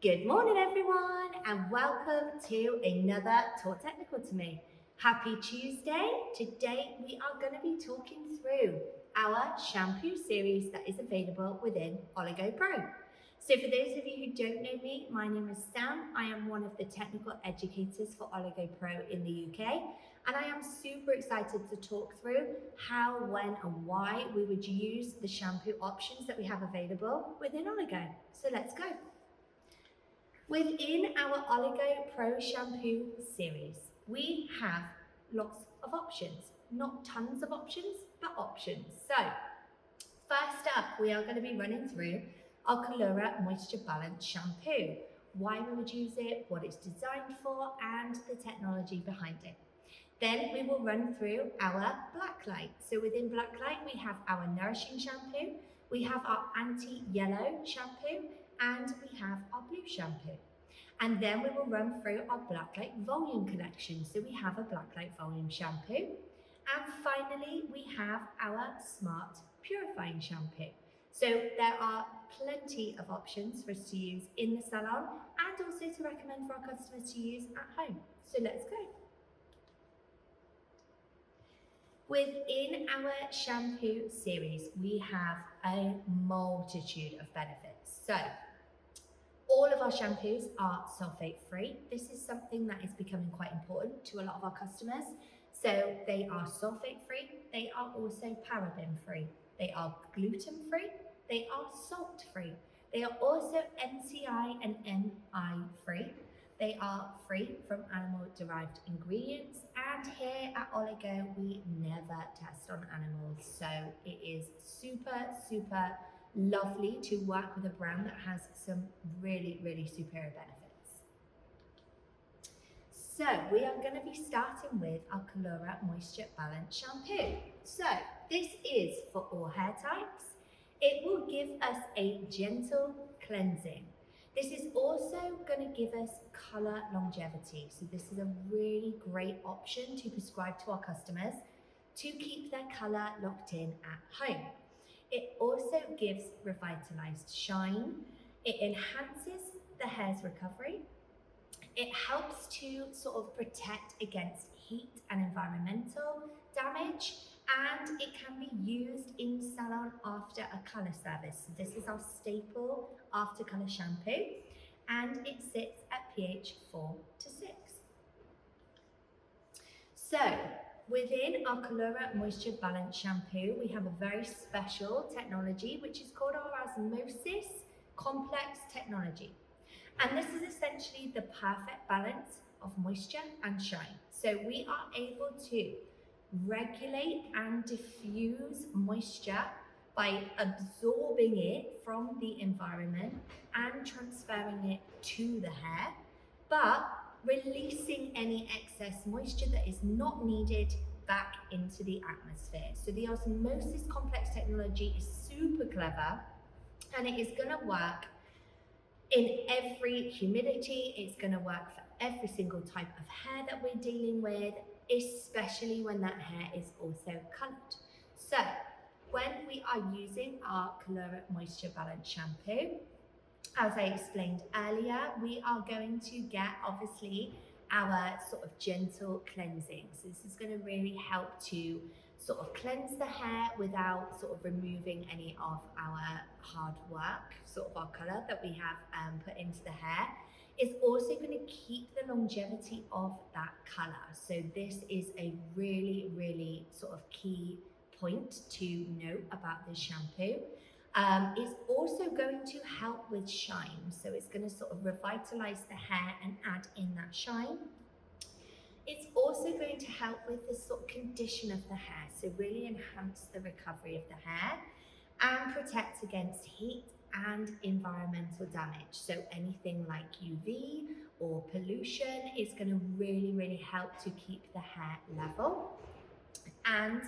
Good morning, everyone, and welcome to another Talk Technical to Me. Happy Tuesday. Today, we are going to be talking through our shampoo series that is available within Oligo Pro. So, for those of you who don't know me, my name is Sam. I am one of the technical educators for Oligo Pro in the UK, and I am super excited to talk through how, when, and why we would use the shampoo options that we have available within Oligo. So, let's go. Within our Oligo Pro Shampoo series, we have lots of options. Not tons of options, but options. So, first up, we are going to be running through our Colora Moisture Balance Shampoo. Why we would use it, what it's designed for, and the technology behind it. Then we will run through our Blacklight. So within Blacklight, we have our Nourishing Shampoo, we have our Anti-Yellow Shampoo, and we have our Blue Shampoo. And then we will run through our Blacklight Volume collection. So we have a Blacklight Volume Shampoo. And finally, we have our Smart Purifying Shampoo. So there are plenty of options for us to use in the salon and also to recommend for our customers to use at home. So let's go. Within our shampoo series, we have a multitude of benefits. So, all of our shampoos are sulfate free. This is something that is becoming quite important to a lot of our customers. So, they are sulfate free, they are also paraben free, they are gluten free, they are salt free, they are also NCI and NI free. They are free from animal-derived ingredients, and here at Oligo, we never test on animals. So it is super lovely to work with a brand that has some really superior benefits. So we are going to be starting with our Colora Moisture Balance Shampoo. So this is for all hair types. It will give us a gentle cleansing. This is also going to give us color longevity. So this is a really great option to prescribe to our customers to keep their color locked in at home. It also gives revitalized shine. It enhances the hair's recovery. It helps to sort of protect against heat and environmental damage, and it can be used in salon after a colour service. So this is our staple after colour shampoo, and it sits at pH 4 to 6. So within our Colora Moisture Balance Shampoo, we have a very special technology which is called our Osmosis Complex Technology. And this is essentially the perfect balance of moisture and shine. So we are able to regulate and diffuse moisture by absorbing it from the environment and transferring it to the hair, but releasing any excess moisture that is not needed back into the atmosphere. So the Osmosis Complex Technology is super clever, and it is going to work in every humidity. It's going to work for every single type of hair that we're dealing with, especially when that hair is also coloured. So when we are using our Colora Moisture Balance Shampoo, as I explained earlier, we are going to get obviously our sort of gentle cleansing. So this is going to really help to sort of cleanse the hair without sort of removing any of our hard work, sort of our colour that we have put into the hair. It's also going to keep the longevity of that colour. So this is a really sort of key point to note about this shampoo. It's also going to help with shine. So it's going to sort of revitalize the hair and add in that shine. It's also going to help with the sort of condition of the hair. So really enhance the recovery of the hair and protect against heat and environmental damage. So anything like UV or pollution is going to really help to keep the hair level. And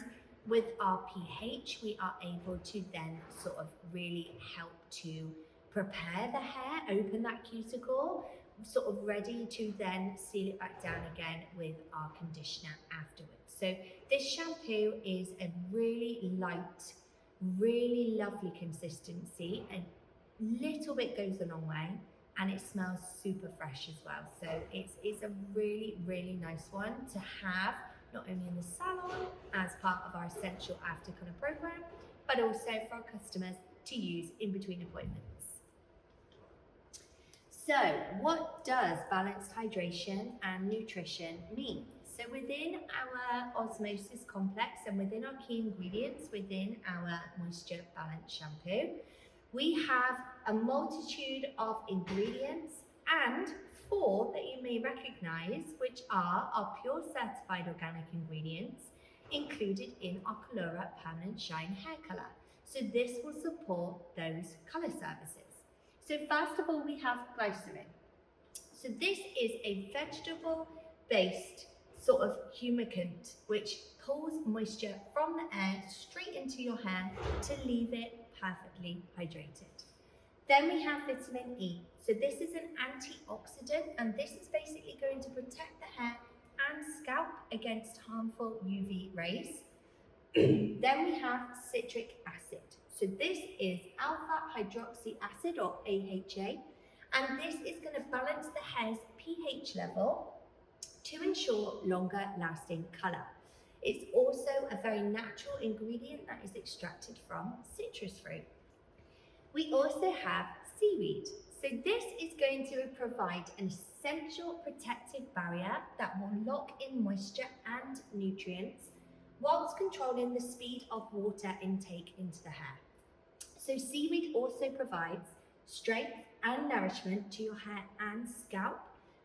with our pH, we are able to then sort of really help to prepare the hair, open that cuticle, sort of ready to then seal it back down again with our conditioner afterwards. So this shampoo is a really light, really lovely consistency. A little bit goes a long way, and it smells super fresh as well. So it's a really, really nice one to have, not only in the salon as part of our essential after colour program, but also for our customers to use in between appointments. So what does balanced hydration and nutrition mean? So within our osmosis complex and within our key ingredients within our moisture balance shampoo, we have a multitude of ingredients and 4 that you may recognize, which are our pure certified organic ingredients included in our Colora Permanent Shine Hair Color. So this will support those color services. So first of all, we have glycerin. So this is a vegetable-based sort of humectant which pulls moisture from the air straight into your hair to leave it perfectly hydrated. Then we have vitamin E. So this is an antioxidant, and this is basically going to protect the hair and scalp against harmful UV rays. Then we have citric acid. So this is alpha hydroxy acid, or AHA, and this is going to balance the hair's pH level to ensure longer lasting colour. It's also a very natural ingredient that is extracted from citrus fruit. We also have seaweed. So this is going to provide an essential protective barrier that will lock in moisture and nutrients whilst controlling the speed of water intake into the hair. So seaweed also provides strength and nourishment to your hair and scalp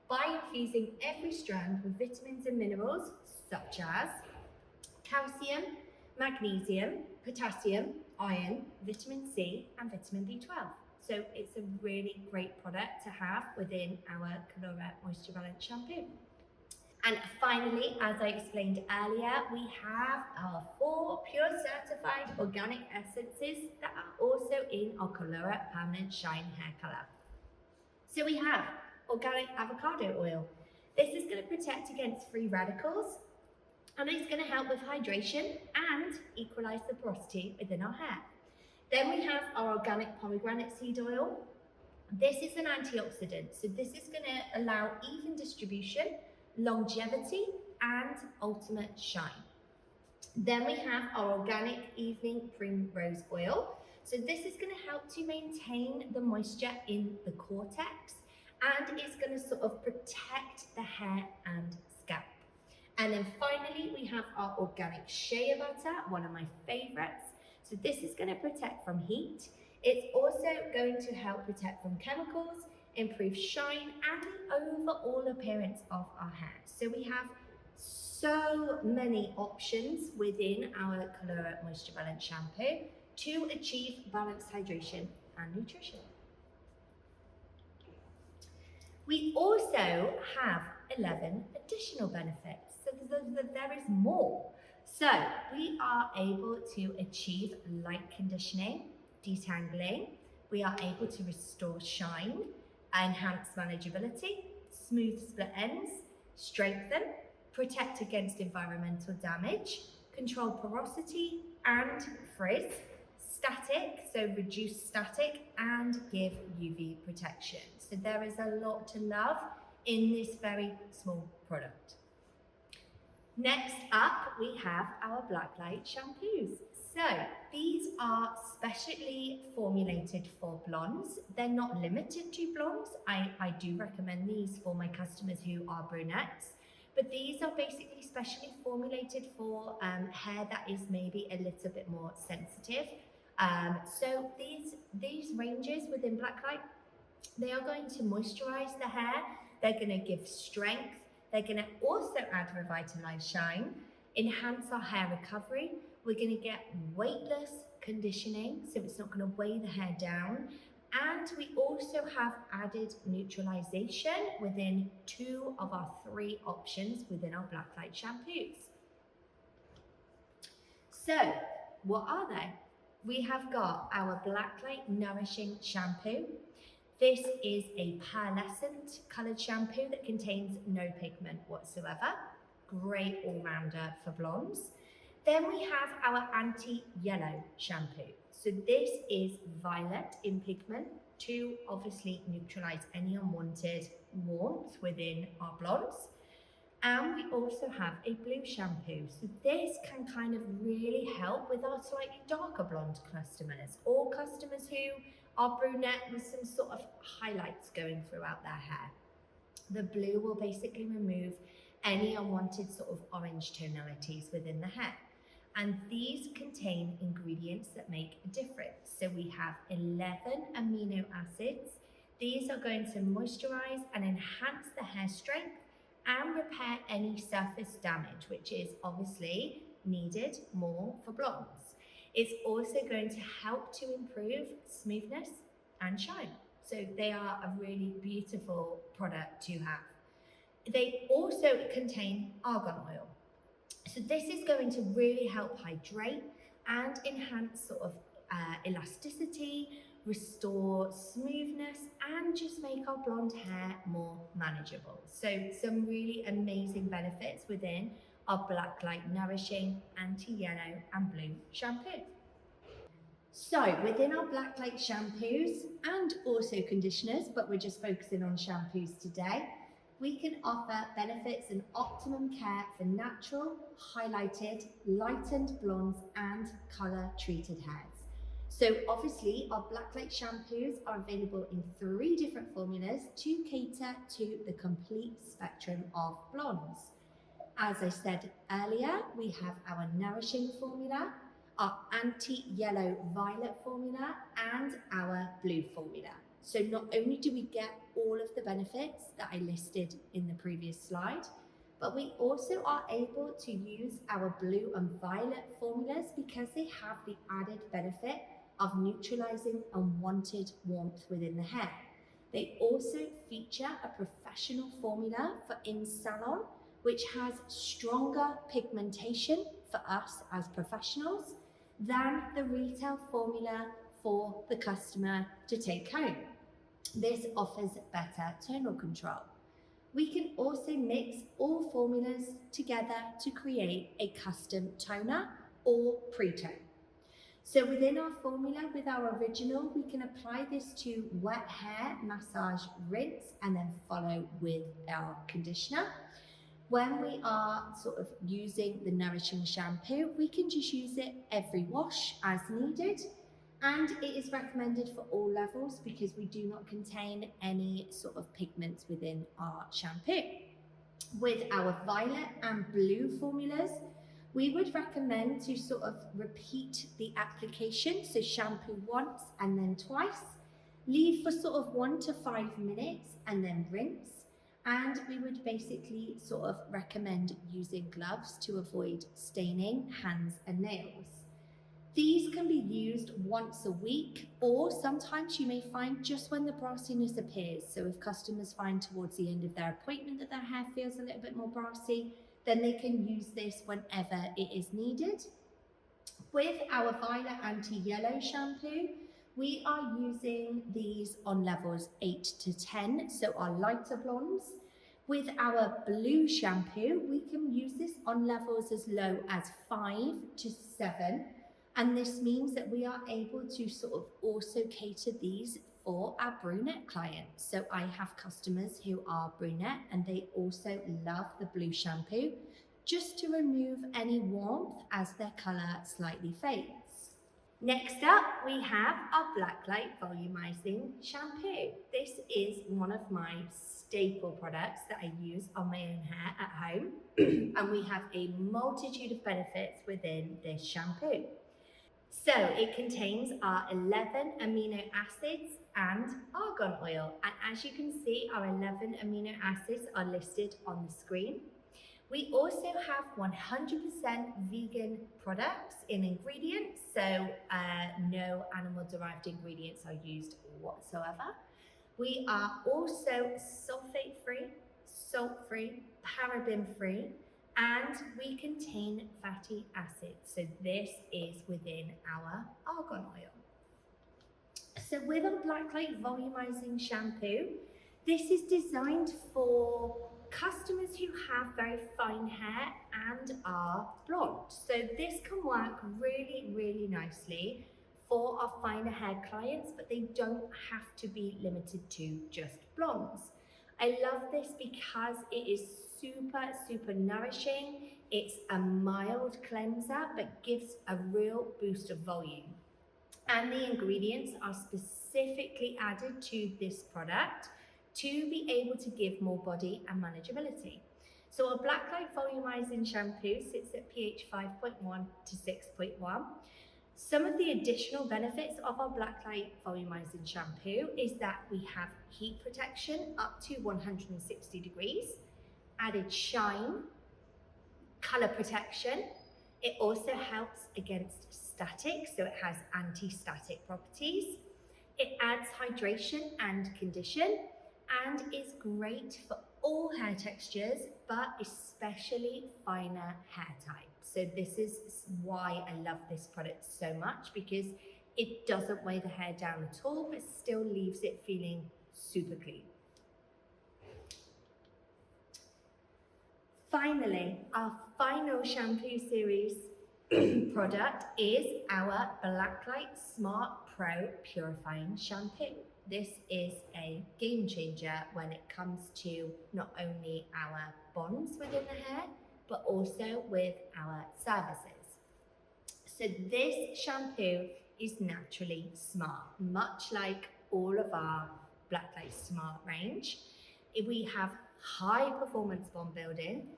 by infusing every strand with vitamins and minerals such as calcium, magnesium, potassium, iron, vitamin C, and vitamin B12. So it's a really great product to have within our Colora Moisture Balance Shampoo. And finally, as I explained earlier, we have our 4 pure certified organic essences that are also in our Colora Permanent Shine Hair Color. So we have organic avocado oil. This is going to protect against free radicals, and it's going to help with hydration and equalize the porosity within our hair. Then we have our organic pomegranate seed oil. This is an antioxidant, so this is going to allow even distribution, longevity, and ultimate shine. Then we have our organic evening primrose oil. So this is going to help to maintain the moisture in the cortex, and it's going to sort of protect the hair and scalp. And then finally, we have our organic shea butter, one of my favorites. So this is going to protect from heat. It's also going to help protect from chemicals, improve shine, and the overall appearance of our hair. So we have so many options within our Colora Moisture Balance Shampoo to achieve balanced hydration and nutrition. We also have 11 additional benefits. So there is more. So we are able to achieve light conditioning, detangling. We are able to restore shine, enhance manageability, smooth split ends, strengthen, protect against environmental damage, control porosity and frizz, static, so reduce static, and give UV protection. So there is a lot to love in this very small product. Next up, we have our black light shampoos. So these are specially formulated for blondes. They're not limited to blondes. I do recommend these for my customers who are brunettes, but these are basically specially formulated for hair that is maybe a little bit more sensitive. So these ranges within black light, they are going to moisturize the hair. They're going to give strength. They're going to also add revitalized shine, enhance our hair recovery. We're going to get weightless conditioning, so it's not going to weigh the hair down. And we also have added neutralization within 2 of our 3 options within our black light shampoos. So what are they? We have got our black light nourishing shampoo. This is a pearlescent coloured shampoo that contains no pigment whatsoever. Great all-rounder for blondes. Then we have our anti-yellow shampoo. So this is violet in pigment. to obviously neutralize any unwanted warmth within our blondes. And we also have a blue shampoo. So this can kind of really help with our slightly darker blonde customers, or customers who are brunette with some sort of highlights going throughout their hair. The blue will basically remove any unwanted sort of orange tonalities within the hair. And these contain ingredients that make a difference. So we have 11 amino acids. These are going to moisturize and enhance the hair strength and repair any surface damage, which is obviously needed more for blondes. It's also going to help to improve smoothness and shine. So they are a really beautiful product to have. They also contain argan oil. So this is going to really help hydrate and enhance sort of elasticity, restore smoothness, and just make our blonde hair more manageable. So some really amazing benefits within our Black Light Nourishing Anti-Yellow and Blue Shampoo. So within our Black Light shampoos and also conditioners, but we're just focusing on shampoos today, we can offer benefits and optimum care for natural, highlighted, lightened blondes and colour treated hairs. So obviously our Black Light shampoos are available in 3 different formulas to cater to the complete spectrum of blondes. As I said earlier, we have our nourishing formula, our anti-yellow violet formula, and our blue formula. So not only do we get all of the benefits that I listed in the previous slide, but we also are able to use our blue and violet formulas because they have the added benefit of neutralizing unwanted warmth within the hair. They also feature a professional formula for in-salon, which has stronger pigmentation for us as professionals than the retail formula for the customer to take home. This offers better tonal control. We can also mix all formulas together to create a custom toner or pre-tone. So within our formula, with our original, we can apply this to wet hair, massage, rinse, and then follow with our conditioner. When we are sort of using the nourishing shampoo, we can just use it every wash as needed. And it is recommended for all levels because we do not contain any sort of pigments within our shampoo. With our violet and blue formulas, we would recommend to sort of repeat the application. So shampoo once and then twice. Leave for sort of 1 to 5 minutes and then rinse. And we would basically sort of recommend using gloves to avoid staining hands and nails. These can be used once a week, or sometimes you may find just when the brassiness appears. So if customers find towards the end of their appointment that their hair feels a little bit more brassy, then they can use this whenever it is needed. With our Violet Anti-Yellow shampoo, we are using these on levels 8 to 10, so our lighter blondes. With our blue shampoo, we can use this on levels as low as 5 to 7, and this means that we are able to sort of also cater these for our brunette clients. So I have customers who are brunette and they also love the blue shampoo just to remove any warmth as their colour slightly fades. Next up, we have our Black Light Volumizing Shampoo. This is one of my staple products that I use on my own hair at home, and we have a multitude of benefits within this shampoo. So it contains our 11 amino acids and argan oil. And as you can see, our 11 amino acids are listed on the screen. We also have 100% vegan products in ingredients, so no animal-derived ingredients are used whatsoever. We are also sulfate-free, salt-free, paraben-free, and we contain fatty acids. So this is within our argan oil. So with our Black Light Volumizing Shampoo, this is designed for customers who have very fine hair and are blonde. So this can work really, really nicely for our finer hair clients, but they don't have to be limited to just blondes. I love this because it is super nourishing. It's a mild cleanser, but gives a real boost of volume. And the ingredients are specifically added to this product to be able to give more body and manageability. So our Blacklight Volumizing Shampoo sits at pH 5.1 to 6.1. Some of the additional benefits of our Blacklight Volumizing Shampoo is that we have heat protection up to 160 degrees, added shine, color protection. It also helps against static, so it has anti-static properties. It adds hydration and condition and is great for all hair textures, but especially finer hair types. So this is why I love this product so much, because it doesn't weigh the hair down at all, but still leaves it feeling super clean. Finally, our final shampoo series product is our Blacklight Smart Pro Purifying Shampoo. This is a game changer when it comes to not only our bonds within the hair, but also with our services. So this shampoo is naturally smart, much like all of our Blacklight Smart range. We have high performance bond building,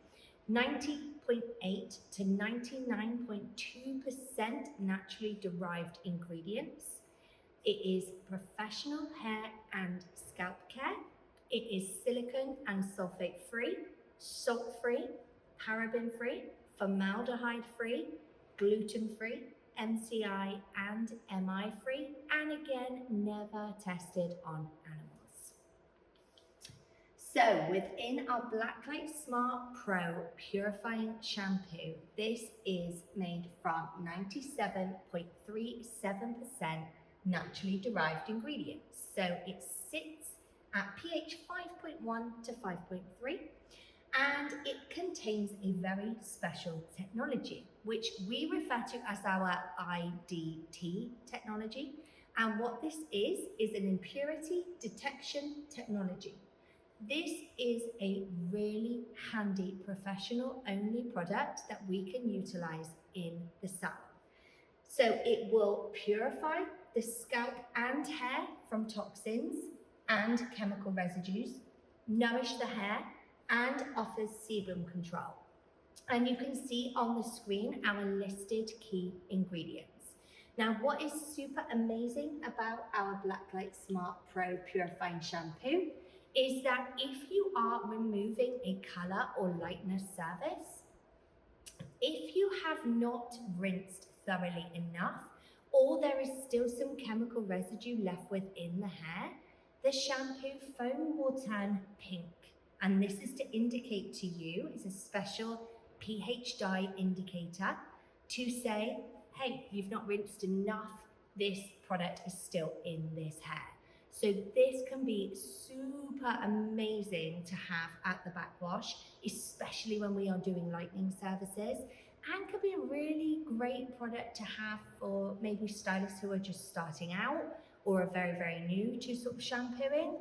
90.8 to 99.2% naturally derived ingredients. It is professional hair and scalp care. It is silicone and sulfate free, salt free, paraben free, formaldehyde free, gluten free, MCI and MI free, and again, never tested on animals. So within our Blacklight Smart Pro Purifying Shampoo, this is made from 97.37% naturally derived ingredients. So it sits at pH 5.1 to 5.3, and it contains a very special technology, which we refer to as our IDT technology. And what this is an impurity detection technology. This is a really handy professional only product that we can utilize in the salon. So it will purify the scalp and hair from toxins and chemical residues, nourish the hair, and offers sebum control. And you can see on the screen our listed key ingredients. Now, what is super amazing about our Blacklight Smart Pro Purifying Shampoo is that if you are removing a color or lightness service, if you have not rinsed thoroughly enough, or there is still some chemical residue left within the hair, the shampoo foam will turn pink. And this is to indicate to you, it's a special pH dye indicator to say, hey, you've not rinsed enough, this product is still in this hair. So this can be super amazing to have at the backwash, especially when we are doing lightening services, and could be a really great product to have for maybe stylists who are just starting out or are very new to sort of shampooing,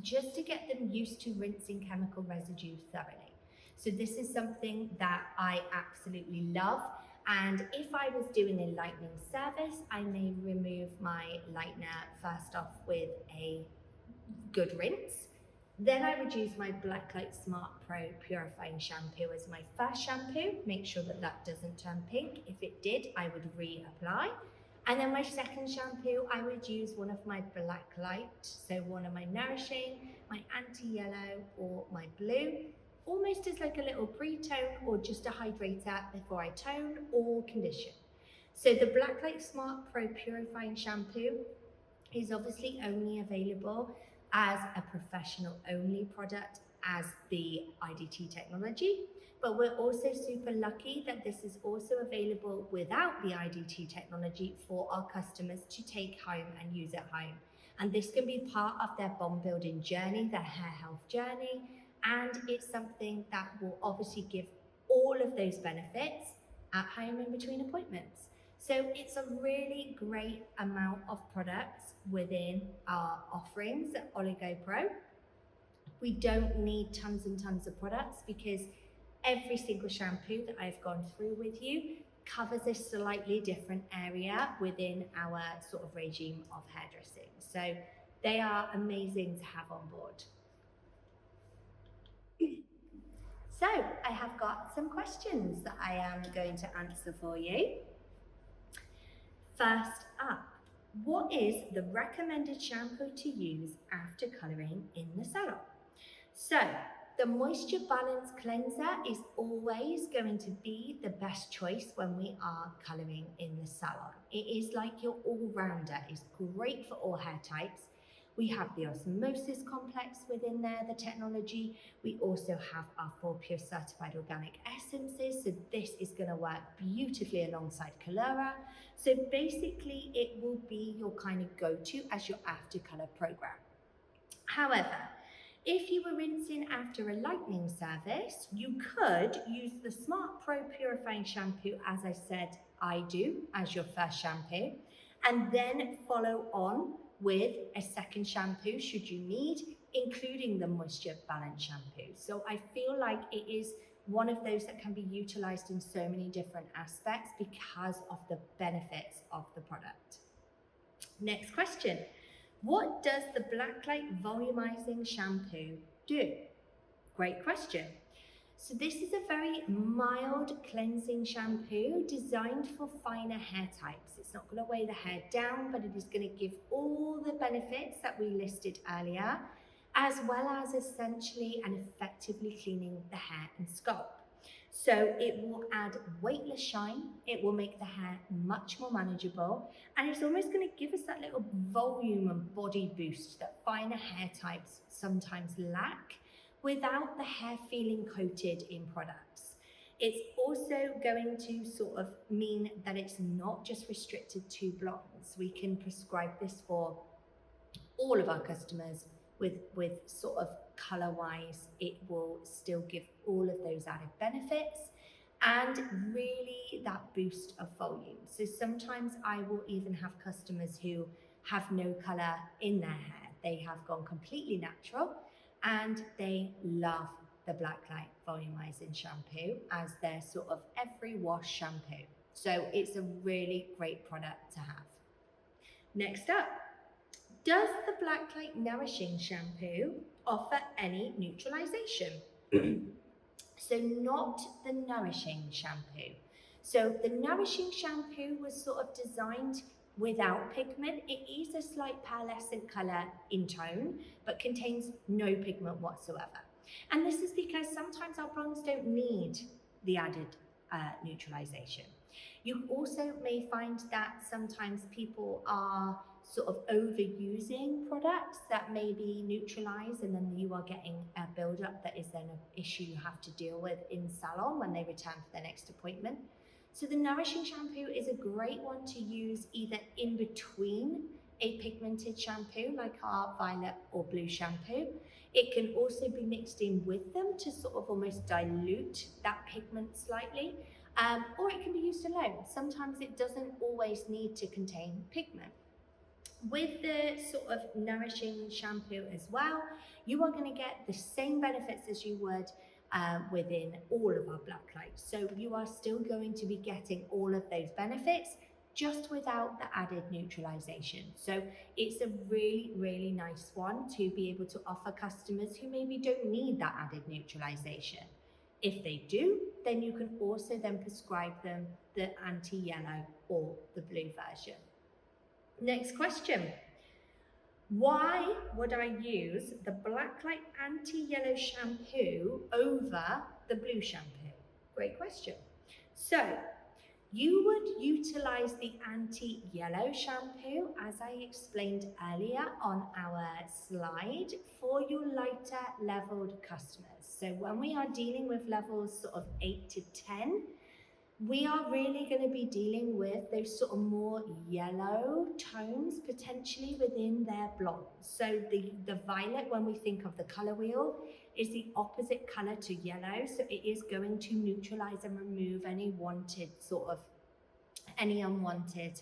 just to get them used to rinsing chemical residue thoroughly. So this is something that I absolutely love. And if I was doing a lightening service, I may remove my lightener first off with a good rinse. Then I would use my Blacklight Smart Pro Purifying Shampoo as my first shampoo. Make sure that that doesn't turn pink. If it did, I would reapply. And then my second shampoo, I would use one of my Blacklight, so one of my Nourishing, my Anti-Yellow, or my Blue, almost as like a little pre-tone or just a hydrator before I tone or condition. So the Blacklight Smart Pro Purifying Shampoo is obviously only available as a professional only product as the IDT technology, but we're also super lucky that this is also available without the IDT technology for our customers to take home and use at home. And this can be part of their bond building journey, their hair health journey, and it's something that will obviously give all of those benefits at home in between appointments. So it's a really great amount of products within our offerings at Oligo Pro. We don't need tons and tons of products because every single shampoo that I've gone through with you covers a slightly different area within our sort of regime of hairdressing. So they are amazing to have on board. So I have got some questions that I am going to answer for you. First up, what is the recommended shampoo to use after colouring in the salon? So, the Moisture Balance Cleanser is always going to be the best choice when we are colouring in the salon. It is like your all-rounder. It's great for all hair types. We have the Osmosis Complex within there, the technology. We also have our 4Pure Certified Organic Essences, so this is going to work beautifully alongside Colora. So basically, it will be your kind of go-to as your after colour program. However, if you were rinsing after a lightening service, you could use the Smart Pro Purifying Shampoo, as I said I do, as your first shampoo, and then follow on with a second shampoo should you need, including the Moisture Balance Shampoo. So I feel like it is one of those that can be utilized in so many different aspects because of the benefits of the product. Next question. What does the Blacklight Volumizing Shampoo do? Great question. So this is a very mild cleansing shampoo designed for finer hair types. It's not going to weigh the hair down, but it is going to give all the benefits that we listed earlier, as well as essentially and effectively cleaning the hair and scalp. So it will add weightless shine, it will make the hair much more manageable, and it's almost going to give us that little volume and body boost that finer hair types sometimes lack without the hair feeling coated in products. It's also going to sort of mean that it's not just restricted to blondes. We can prescribe this for all of our customers with sort of color wise. It will still give all of those added benefits and really that boost of volume. So sometimes I will even have customers who have no color in their hair. They have gone completely natural and they love the Blacklight Volumizing Shampoo as their sort of every wash shampoo. So it's a really great product to have. Next up, does the Blacklight Nourishing Shampoo offer any neutralization? So not the Nourishing Shampoo. So the Nourishing Shampoo was sort of designed without pigment. It is a slight pearlescent colour in tone, but contains no pigment whatsoever. And this is because sometimes our blondes don't need the added neutralization. You also may find that sometimes people are sort of overusing products that may be neutralized, and then you are getting a buildup that is then an issue you have to deal with in salon when they return for their next appointment. So the Nourishing Shampoo is a great one to use either in between a pigmented shampoo like our violet or blue shampoo. It can also be mixed in with them to sort of almost dilute that pigment slightly, or it can be used alone. Sometimes it doesn't always need to contain pigment. With the sort of Nourishing Shampoo as well, you are going to get the same benefits as you would within all of our Blacklights. So you are still going to be getting all of those benefits just without the added neutralization. So it's a really, really nice one to be able to offer customers who maybe don't need that added neutralization. If they do, then you can also then prescribe them the anti-yellow or the blue version. Next question. Why would I use the Blacklight Anti-Yellow Shampoo over the blue shampoo? Great question. So, you would utilize the anti-yellow shampoo, as I explained earlier on our slide, for your lighter leveled customers. So when we are dealing with levels sort of 8 to 10, we are really going to be dealing with those sort of more yellow tones potentially within their blondes. So the violet, when we think of the color wheel, is the opposite color to yellow. So it is going to neutralize and remove any wanted sort of any unwanted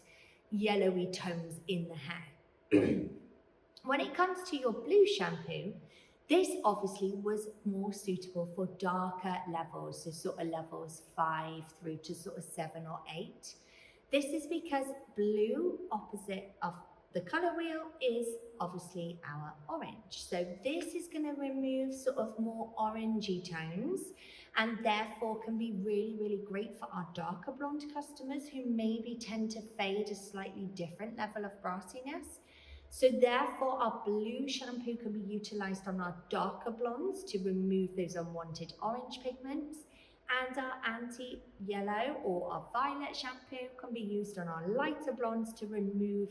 yellowy tones in the hair. When it comes to your blue shampoo, this obviously was more suitable for darker levels, so sort of levels 5 through to sort of 7 or 8. This is because blue, opposite of the colour wheel, is obviously our orange. So this is going to remove sort of more orangey tones, and therefore can be really, really great for our darker blonde customers who maybe tend to fade a slightly different level of brassiness. So therefore our blue shampoo can be utilised on our darker blondes to remove those unwanted orange pigments, and our anti-yellow or our violet shampoo can be used on our lighter blondes to remove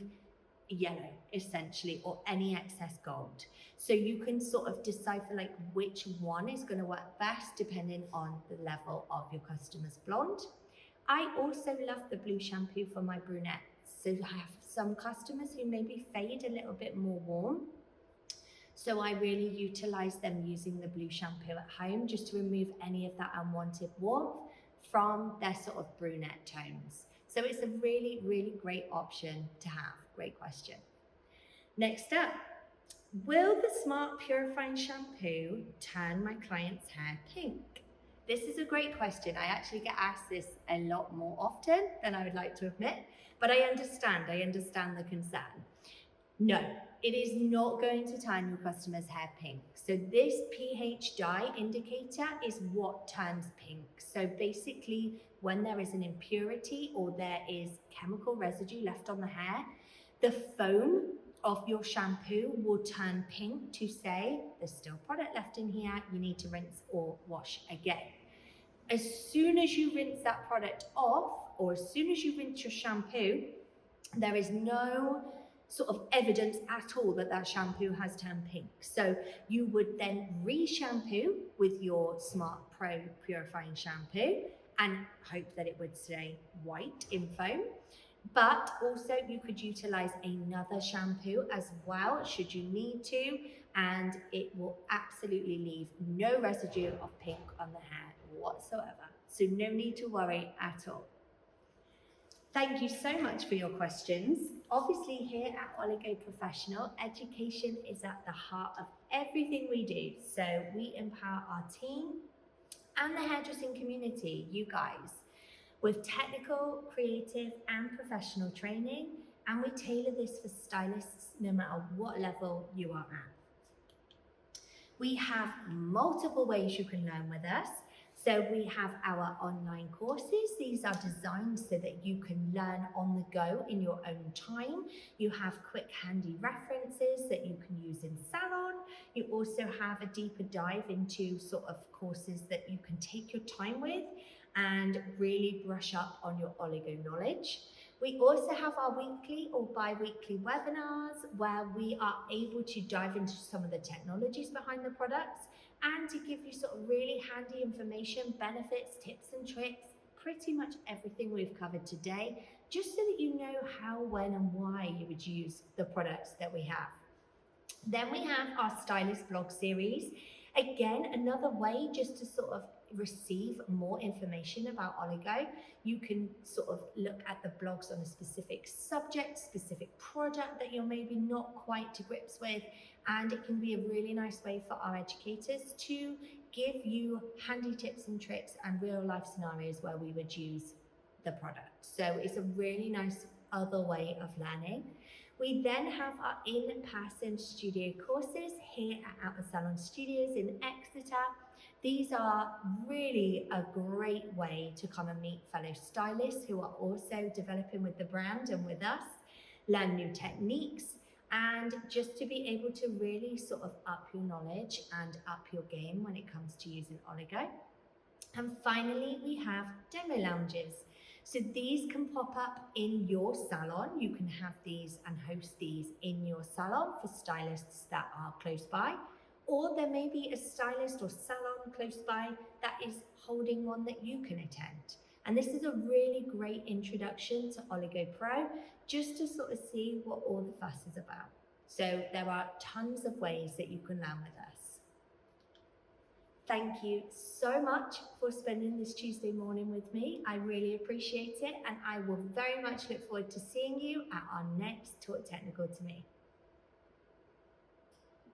yellow essentially, or any excess gold. So you can sort of decipher like which one is going to work best depending on the level of your customer's blonde. I also love the blue shampoo for my brunettes. So I have some customers who maybe fade a little bit more warm. So I really utilize them using the blue shampoo at home just to remove any of that unwanted warmth from their sort of brunette tones. So it's a really, really great option to have. Great question. Next up, will the Smart Purifying Shampoo turn my client's hair pink? This is a great question. I actually get asked this a lot more often than I would like to admit, but I understand the concern. No, it is not going to turn your customer's hair pink. So this pH dye indicator is what turns pink. So basically, when there is an impurity or there is chemical residue left on the hair, the foam of your shampoo will turn pink to say, there's still product left in here, you need to rinse or wash again. As soon as you rinse that product off, or as soon as you rinse your shampoo, there is no sort of evidence at all that that shampoo has turned pink. So you would then re-shampoo with your Smart Pro Purifying Shampoo and hope that it would stay white in foam. But also you could utilize another shampoo as well should you need to, and it will absolutely leave no residue of pink on the hair whatsoever. So no need to worry at all. Thank you so much for your questions. Obviously here at Oligo Professional, education is at the heart of everything we do. So we empower our team and the hairdressing community, you guys, with technical, creative and professional training, and we tailor this for stylists no matter what level you are at. We have multiple ways you can learn with us. So we have our online courses. These are designed so that you can learn on the go in your own time. You have quick handy references that you can use in salon. You also have a deeper dive into sort of courses that you can take your time with and really brush up on your oligo knowledge. We also have our weekly or bi-weekly webinars where we are able to dive into some of the technologies behind the products and to give you sort of really handy information, benefits, tips and tricks, pretty much everything we've covered today, just so that you know how, when and why you would use the products that we have. Then we have our stylist blog series. Again, another way just to sort of receive more information about Oligo. You can sort of look at the blogs on a specific subject, specific product that you're maybe not quite to grips with, and it can be a really nice way for our educators to give you handy tips and tricks and real life scenarios where we would use the product. So it's a really nice other way of learning. We then have our in-person studio courses here at Out the Salon Studios in Exeter. These are really a great way to come and meet fellow stylists who are also developing with the brand and with us, learn new techniques, and just to be able to really sort of up your knowledge and up your game when it comes to using Oligo. And finally, we have demo lounges. So these can pop up in your salon. You can have these and host these in your salon for stylists that are close by. Or there may be a stylist or salon close by that is holding one that you can attend. And this is a really great introduction to Oligo Pro, just to sort of see what all the fuss is about. So there are tons of ways that you can learn with us. Thank you so much for spending this Tuesday morning with me. I really appreciate it, and I will very much look forward to seeing you at our next Talk Technical to Me.